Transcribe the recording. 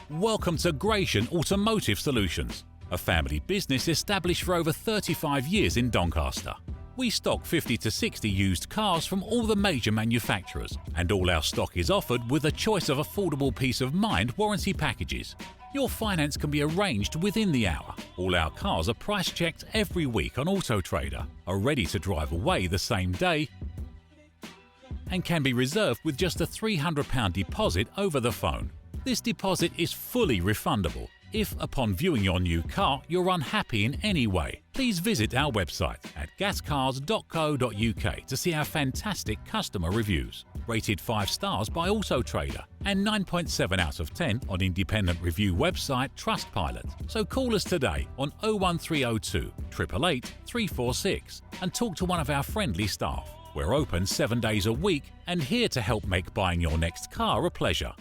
Welcome to Gratian Automotive Solutions, a family business established for over 35 years in Doncaster. We stock 50 to 60 used cars from all the major manufacturers, and all our stock is offered with a choice of affordable peace of mind warranty packages. Your finance can be arranged within the hour. All our cars are price checked every week on AutoTrader, are ready to drive away the same day, and can be reserved with just a £300 deposit over the phone. This deposit is fully refundable. If, upon viewing your new car, you're unhappy in any way, please visit our website at gascars.co.uk to see our fantastic customer reviews, rated 5 stars by AutoTrader and 9.7 out of 10 on independent review website Trustpilot. So call us today on 01302 888 346 and talk to one of our friendly staff. We're open 7 days a week and here to help make buying your next car a pleasure.